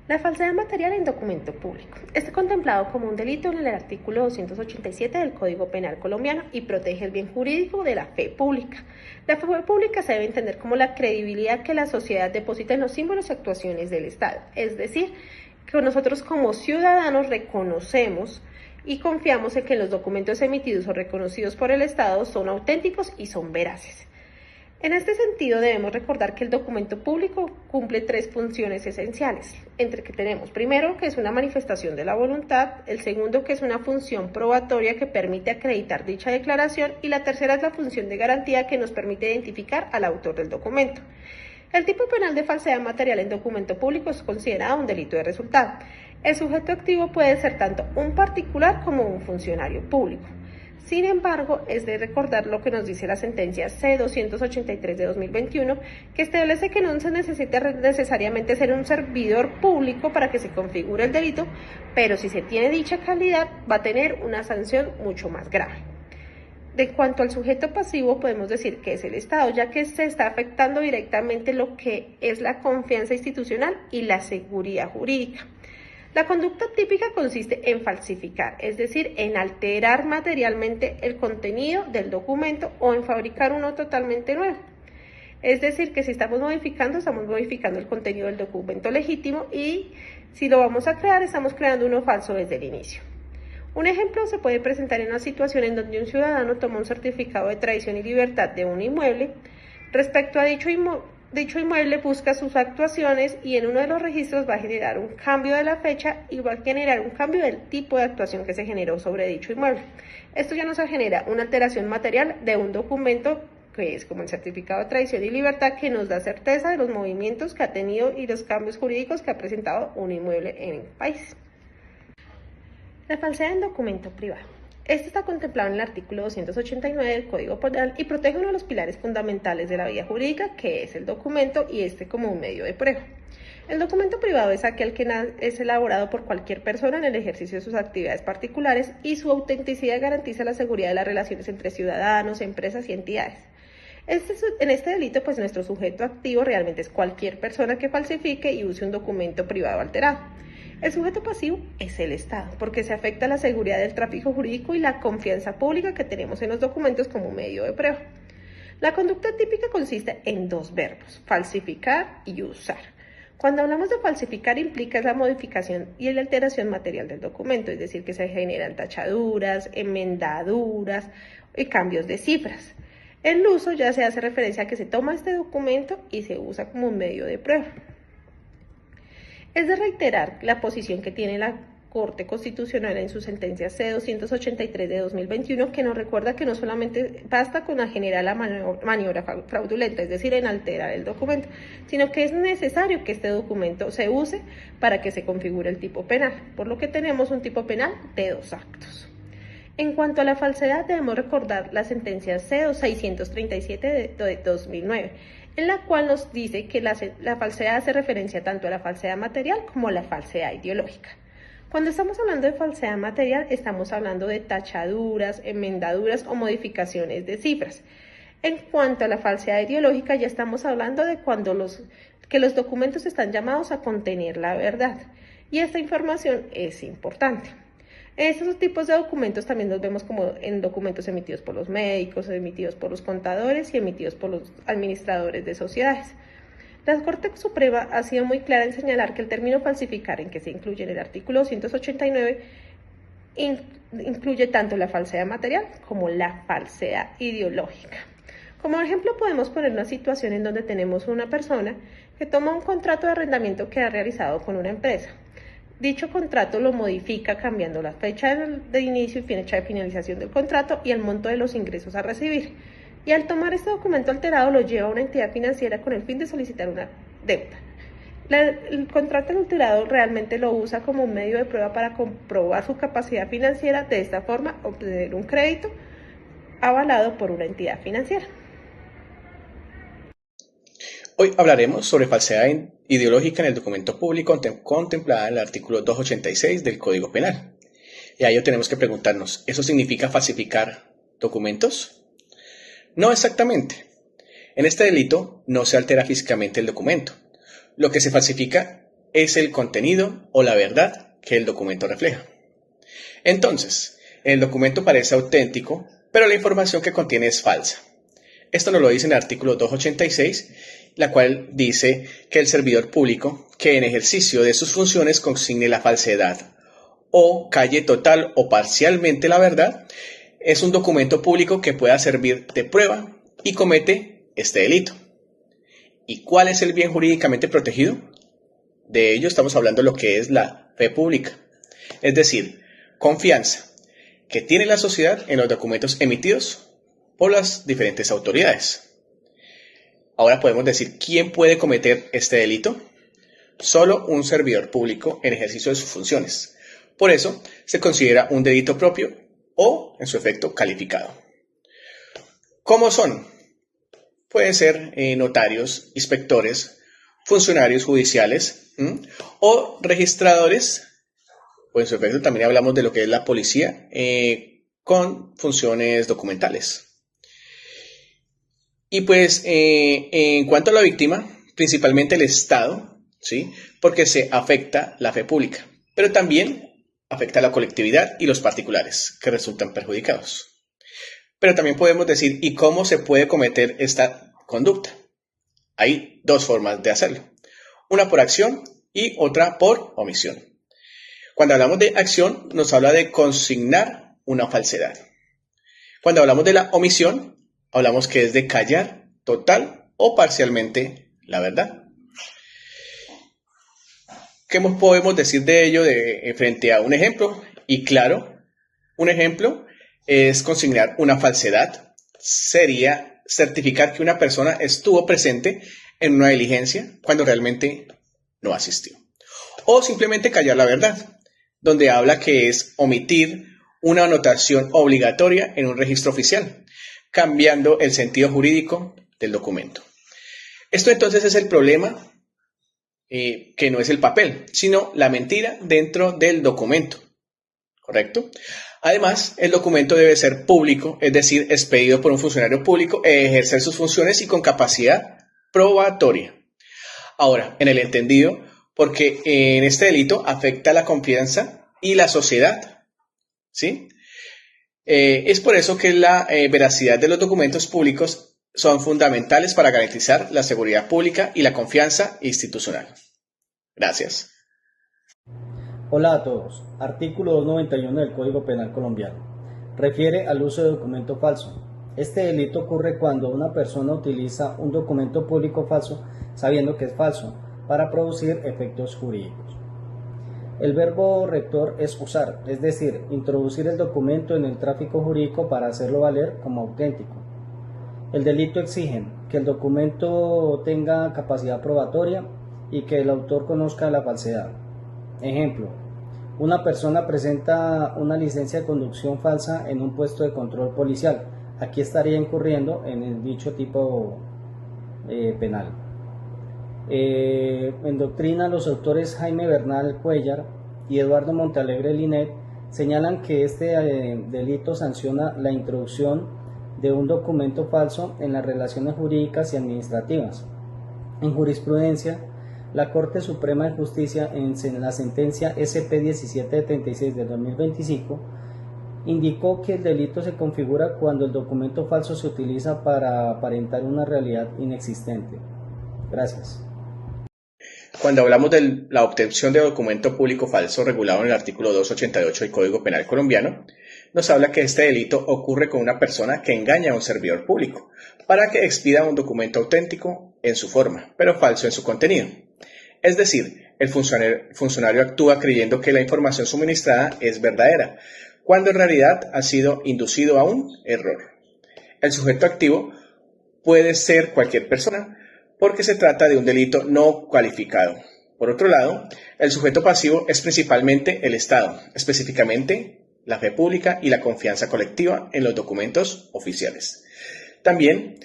La falsedad material en documento público está contemplado como un delito en el artículo 287 del Código Penal colombiano y protege el bien jurídico de la fe pública. La fe pública se debe entender como la credibilidad que la sociedad deposita en los símbolos y actuaciones del Estado, es decir, que nosotros como ciudadanos reconocemos y confiamos en que los documentos emitidos o reconocidos por el Estado son auténticos y son veraces. En este sentido, debemos recordar que el documento público cumple tres funciones esenciales, entre que tenemos primero que es una manifestación de la voluntad, el segundo que es una función probatoria que permite acreditar dicha declaración y la tercera es la función de garantía que nos permite identificar al autor del documento. El tipo penal de falsedad material en documento público es considerado un delito de resultado. El sujeto activo puede ser tanto un particular como un funcionario público. Sin embargo, es de recordar lo que nos dice la sentencia C-283 de 2021, que establece que no se necesita necesariamente ser un servidor público para que se configure el delito, pero si se tiene dicha calidad, va a tener una sanción mucho más grave. De cuanto al sujeto pasivo, podemos decir que es el Estado, ya que se está afectando directamente lo que es la confianza institucional y la seguridad jurídica. La conducta típica consiste en falsificar, es decir, en alterar materialmente el contenido del documento o en fabricar uno totalmente nuevo. Es decir, que si estamos modificando el contenido del documento legítimo y si lo vamos a crear, estamos creando uno falso desde el inicio. Un ejemplo se puede presentar en una situación en donde un ciudadano toma un certificado de tradición y libertad de un inmueble. Respecto a dicho inmueble busca sus actuaciones y en uno de los registros va a generar un cambio de la fecha y va a generar un cambio del tipo de actuación que se generó sobre dicho inmueble. Esto ya nos genera una alteración material de un documento que es como el certificado de tradición y libertad que nos da certeza de los movimientos que ha tenido y los cambios jurídicos que ha presentado un inmueble en el país. La falsedad en documento privado. Este está contemplado en el artículo 289 del Código Penal y protege uno de los pilares fundamentales de la vida jurídica, que es el documento y este como un medio de prueba. El documento privado es aquel que es elaborado por cualquier persona en el ejercicio de sus actividades particulares y su autenticidad garantiza la seguridad de las relaciones entre ciudadanos, empresas y entidades. En este delito, pues nuestro sujeto activo realmente es cualquier persona que falsifique y use un documento privado alterado. El sujeto pasivo es el Estado, porque se afecta la seguridad del tráfico jurídico y la confianza pública que tenemos en los documentos como medio de prueba. La conducta típica consiste en dos verbos, falsificar y usar. Cuando hablamos de falsificar implica la modificación y la alteración material del documento, es decir, que se generan tachaduras, enmendaduras y cambios de cifras. El uso ya se hace referencia a que se toma este documento y se usa como un medio de prueba. Es de reiterar la posición que tiene la Corte Constitucional en su sentencia C-283 de 2021, que nos recuerda que no solamente basta con generar la maniobra fraudulenta, es decir, en alterar el documento, sino que es necesario que este documento se use para que se configure el tipo penal, por lo que tenemos un tipo penal de dos actos. En cuanto a la falsedad, debemos recordar la sentencia C-637 de 2009, en la cual nos dice que la falsedad hace referencia tanto a la falsedad material como a la falsedad ideológica. Cuando estamos hablando de falsedad material, estamos hablando de tachaduras, enmendaduras o modificaciones de cifras. En cuanto a la falsedad ideológica, ya estamos hablando de que los documentos están llamados a contener la verdad, y esta información es importante. Estos tipos de documentos también los vemos como en documentos emitidos por los médicos, emitidos por los contadores y emitidos por los administradores de sociedades. La Corte Suprema ha sido muy clara en señalar que el término falsificar, en que se incluye en el artículo 289, incluye tanto la falsedad material como la falsedad ideológica. Como ejemplo podemos poner una situación en donde tenemos una persona que toma un contrato de arrendamiento que ha realizado con una empresa. Dicho contrato lo modifica cambiando la fecha de inicio y fecha de finalización del contrato y el monto de los ingresos a recibir. Y al tomar este documento alterado lo lleva a una entidad financiera con el fin de solicitar una deuda. El contrato alterado realmente lo usa como un medio de prueba para comprobar su capacidad financiera, de esta forma obtener un crédito avalado por una entidad financiera. Hoy hablaremos sobre falsedad ideológica en el documento público contemplada en el artículo 286 del Código Penal. Y a ello tenemos que preguntarnos, ¿eso significa falsificar documentos? No exactamente. En este delito no se altera físicamente el documento. Lo que se falsifica es el contenido o la verdad que el documento refleja. Entonces, el documento parece auténtico, pero la información que contiene es falsa. Esto nos lo dice en el artículo 286, la cual dice que el servidor público, que en ejercicio de sus funciones consigne la falsedad o calle total o parcialmente la verdad, es un documento público que pueda servir de prueba y comete este delito. ¿Y cuál es el bien jurídicamente protegido? De ello estamos hablando de lo que es la fe pública, es decir, confianza que tiene la sociedad en los documentos emitidos por las diferentes autoridades. Ahora podemos decir, ¿quién puede cometer este delito? Solo un servidor público en ejercicio de sus funciones. Por eso se considera un delito propio o, en su efecto, calificado. ¿Cómo son? Pueden ser notarios, inspectores, funcionarios judiciales o registradores, o en su efecto también hablamos de lo que es la policía con funciones documentales. Y pues en cuanto a la víctima, principalmente el Estado, ¿sí? Porque se afecta la fe pública, pero también afecta a la colectividad y los particulares que resultan perjudicados. Pero también podemos decir, ¿y cómo se puede cometer esta conducta? Hay dos formas de hacerlo, una por acción y otra por omisión. Cuando hablamos de acción, nos habla de consignar una falsedad. Cuando hablamos de la omisión, hablamos que es de callar total o parcialmente la verdad. ¿Qué podemos decir de ello frente a un ejemplo? Y claro, un ejemplo es consignar una falsedad. Sería certificar que una persona estuvo presente en una diligencia cuando realmente no asistió. O simplemente callar la verdad, donde habla que es omitir una anotación obligatoria en un registro oficial, cambiando el sentido jurídico del documento. Esto entonces es el problema, que no es el papel, sino la mentira dentro del documento, ¿correcto? Además, el documento debe ser público, es decir, expedido por un funcionario público, ejercer sus funciones y con capacidad probatoria. Ahora, en el entendido, porque en este delito afecta la confianza y la sociedad, ¿sí? Es por eso que la veracidad de los documentos públicos son fundamentales para garantizar la seguridad pública y la confianza institucional. Gracias. Hola a todos. Artículo 291 del Código Penal colombiano. Refiere al uso de documento falso. Este delito ocurre cuando una persona utiliza un documento público falso sabiendo que es falso para producir efectos jurídicos. El verbo rector es usar, es decir, introducir el documento en el tráfico jurídico para hacerlo valer como auténtico. El delito exige que el documento tenga capacidad probatoria y que el autor conozca la falsedad. Ejemplo, una persona presenta una licencia de conducción falsa en un puesto de control policial. Aquí estaría incurriendo en el dicho tipo penal. En doctrina, los autores Jaime Bernal Cuellar y Eduardo Montealegre Linet señalan que este delito sanciona la introducción de un documento falso en las relaciones jurídicas y administrativas. En jurisprudencia, la Corte Suprema de Justicia, en la sentencia SP 1776 de 2025, indicó que el delito se configura cuando el documento falso se utiliza para aparentar una realidad inexistente. Gracias. Cuando hablamos de la obtención de documento público falso regulado en el artículo 288 del Código Penal colombiano, nos habla que este delito ocurre con una persona que engaña a un servidor público para que expida un documento auténtico en su forma, pero falso en su contenido. Es decir, el funcionario actúa creyendo que la información suministrada es verdadera, cuando en realidad ha sido inducido a un error. El sujeto activo puede ser cualquier persona, porque se trata de un delito no cualificado. Por otro lado, el sujeto pasivo es principalmente el Estado, específicamente la fe pública y la confianza colectiva en los documentos oficiales. También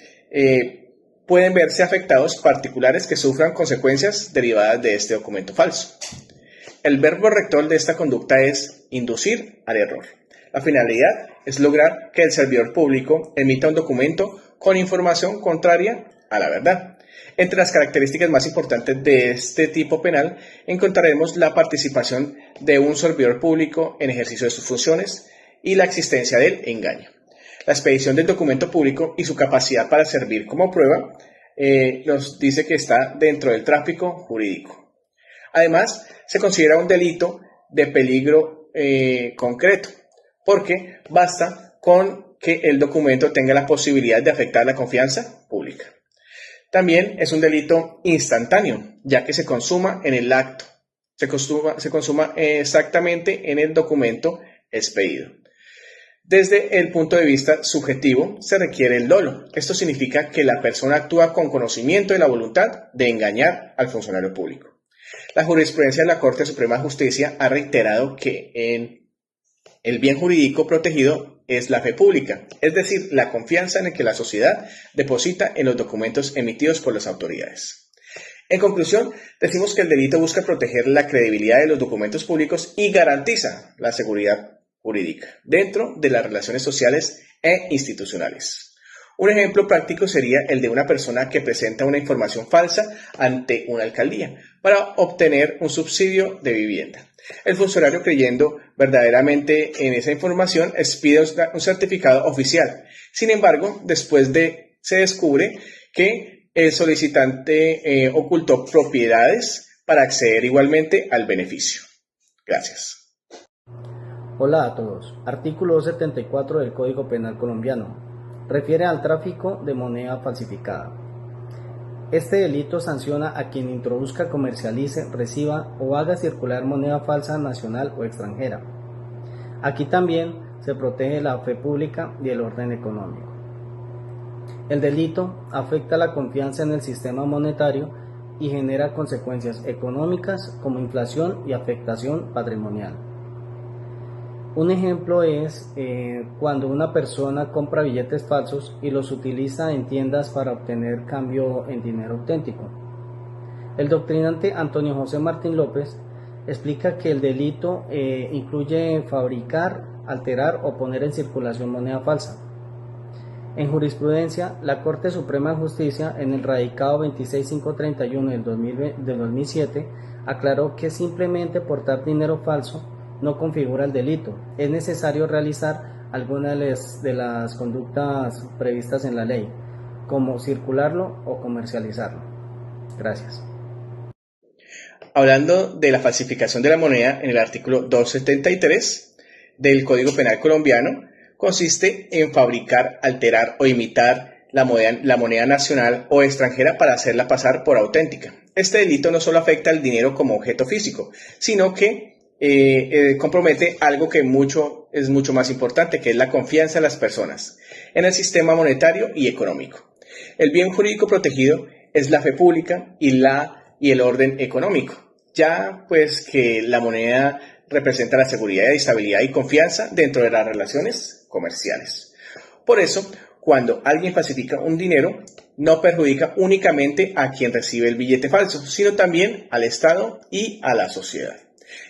pueden verse afectados particulares que sufran consecuencias derivadas de este documento falso. El verbo rector de esta conducta es inducir al error. La finalidad es lograr que el servidor público emita un documento con información contraria a la verdad. Entre las características más importantes de este tipo penal encontraremos la participación de un servidor público en ejercicio de sus funciones y la existencia del engaño. La expedición del documento público y su capacidad para servir como prueba nos dice que está dentro del tráfico jurídico. Además, se considera un delito de peligro concreto, porque basta con que el documento tenga la posibilidad de afectar la confianza pública. También es un delito instantáneo, ya que se consuma en el acto, se consuma exactamente en el documento expedido. Desde el punto de vista subjetivo, se requiere el dolo. Esto significa que la persona actúa con conocimiento de la voluntad de engañar al funcionario público. La jurisprudencia de la Corte Suprema de Justicia ha reiterado que el bien jurídico protegido es la fe pública, es decir, la confianza en el que la sociedad deposita en los documentos emitidos por las autoridades. En conclusión, decimos que el delito busca proteger la credibilidad de los documentos públicos y garantiza la seguridad jurídica dentro de las relaciones sociales e institucionales. Un ejemplo práctico sería el de una persona que presenta una información falsa ante una alcaldía para obtener un subsidio de vivienda. El funcionario, creyendo verdaderamente en esa información, expide un certificado oficial. Sin embargo, se descubre que el solicitante ocultó propiedades para acceder igualmente al beneficio. Gracias. Hola a todos. Artículo 274 del Código Penal colombiano. Refiere al tráfico de moneda falsificada. Este delito sanciona a quien introduzca, comercialice, reciba o haga circular moneda falsa nacional o extranjera. Aquí también se protege la fe pública y el orden económico. El delito afecta la confianza en el sistema monetario y genera consecuencias económicas como inflación y afectación patrimonial. Un ejemplo es cuando una persona compra billetes falsos y los utiliza en tiendas para obtener cambio en dinero auténtico. El doctrinante Antonio José Martín López explica que el delito incluye fabricar, alterar o poner en circulación moneda falsa. En jurisprudencia, la Corte Suprema de Justicia, en el radicado 26531 del 2007, aclaró que simplemente portar dinero falso no configura el delito. Es necesario realizar algunas de las conductas previstas en la ley, como circularlo o comercializarlo. Gracias. Hablando de la falsificación de la moneda, en el artículo 273 del Código Penal colombiano, consiste en fabricar, alterar o imitar la moneda nacional o extranjera para hacerla pasar por auténtica. Este delito no solo afecta al dinero como objeto físico, sino que compromete algo que es mucho más importante, que es la confianza de las personas en el sistema monetario y económico. El bien jurídico protegido es la fe pública y el orden económico, ya pues que la moneda representa la seguridad, estabilidad y confianza dentro de las relaciones comerciales. Por eso, cuando alguien falsifica un dinero, no perjudica únicamente a quien recibe el billete falso, sino también al Estado y a la sociedad.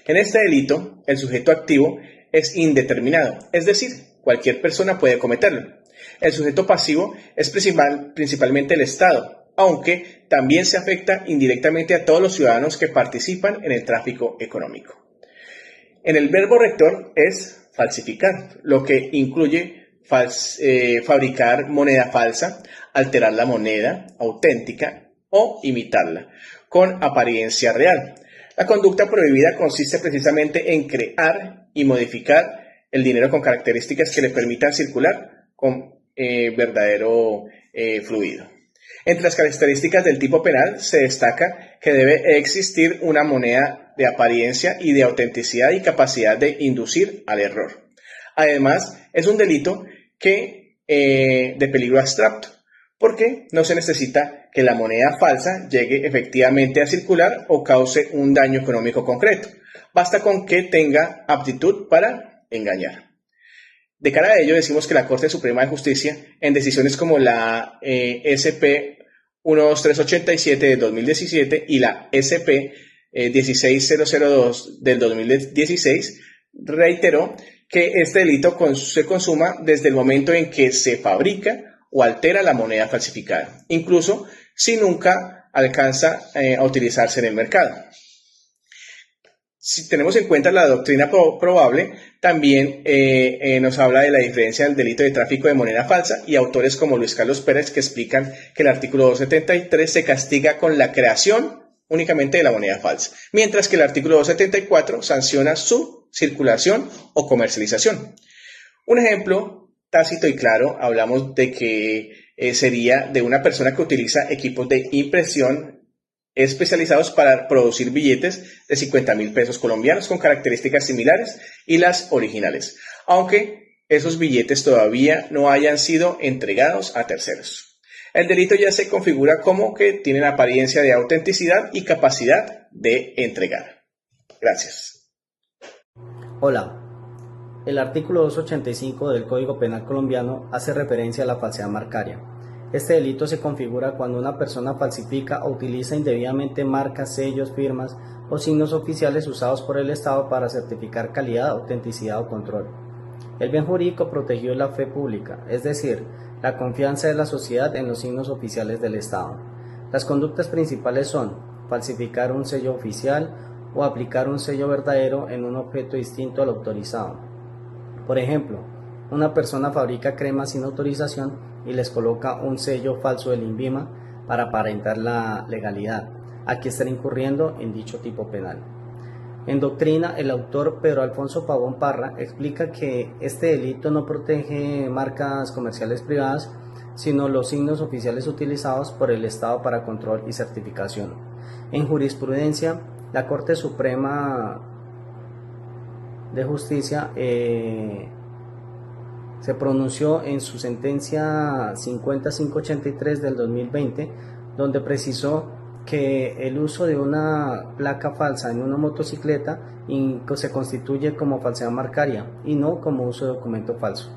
En este delito, el sujeto activo es indeterminado, es decir, cualquier persona puede cometerlo. El sujeto pasivo es principalmente el Estado, aunque también se afecta indirectamente a todos los ciudadanos que participan en el tráfico económico. En el verbo rector es falsificar, lo que incluye fabricar moneda falsa, alterar la moneda auténtica o imitarla con apariencia real. La conducta prohibida consiste precisamente en crear y modificar el dinero con características que le permitan circular con verdadero fluido. Entre las características del tipo penal se destaca que debe existir una moneda de apariencia y de autenticidad y capacidad de inducir al error. Además, es un delito de peligro abstracto, porque no se necesita que la moneda falsa llegue efectivamente a circular o cause un daño económico concreto. Basta con que tenga aptitud para engañar. De cara a ello, decimos que la Corte Suprema de Justicia, en decisiones como la SP 12387 del 2017 y la SP 16002 del 2016, reiteró que este delito se consuma desde el momento en que se fabrica o altera la moneda falsificada, incluso si nunca alcanza a utilizarse en el mercado. Si tenemos en cuenta la doctrina probable, también nos habla de la diferencia del delito de tráfico de moneda falsa y autores como Luis Carlos Pérez que explican que el artículo 273 se castiga con la creación únicamente de la moneda falsa, mientras que el artículo 274 sanciona su circulación o comercialización. Un ejemplo tácito y claro, hablamos de que sería de una persona que utiliza equipos de impresión especializados para producir billetes de 50.000 pesos colombianos con características similares y las originales, aunque esos billetes todavía no hayan sido entregados a terceros. El delito ya se configura como que tienen apariencia de autenticidad y capacidad de entregar. Gracias. Hola. El artículo 285 del Código Penal colombiano hace referencia a la falsedad marcaria. Este delito se configura cuando una persona falsifica o utiliza indebidamente marcas, sellos, firmas o signos oficiales usados por el Estado para certificar calidad, autenticidad o control. El bien jurídico protegido es la fe pública, es decir, la confianza de la sociedad en los signos oficiales del Estado. Las conductas principales son falsificar un sello oficial o aplicar un sello verdadero en un objeto distinto al autorizado. Por ejemplo, una persona fabrica cremas sin autorización y les coloca un sello falso del INVIMA para aparentar la legalidad. Aquí estará incurriendo en dicho tipo penal. En doctrina, el autor Pedro Alfonso Pavón Parra explica que este delito no protege marcas comerciales privadas, sino los signos oficiales utilizados por el Estado para control y certificación. En jurisprudencia, la Corte Suprema de Justicia se pronunció en su sentencia 50583 del 2020, donde precisó que el uso de una placa falsa en una motocicleta se constituye como falsedad marcaria y no como uso de documento falso.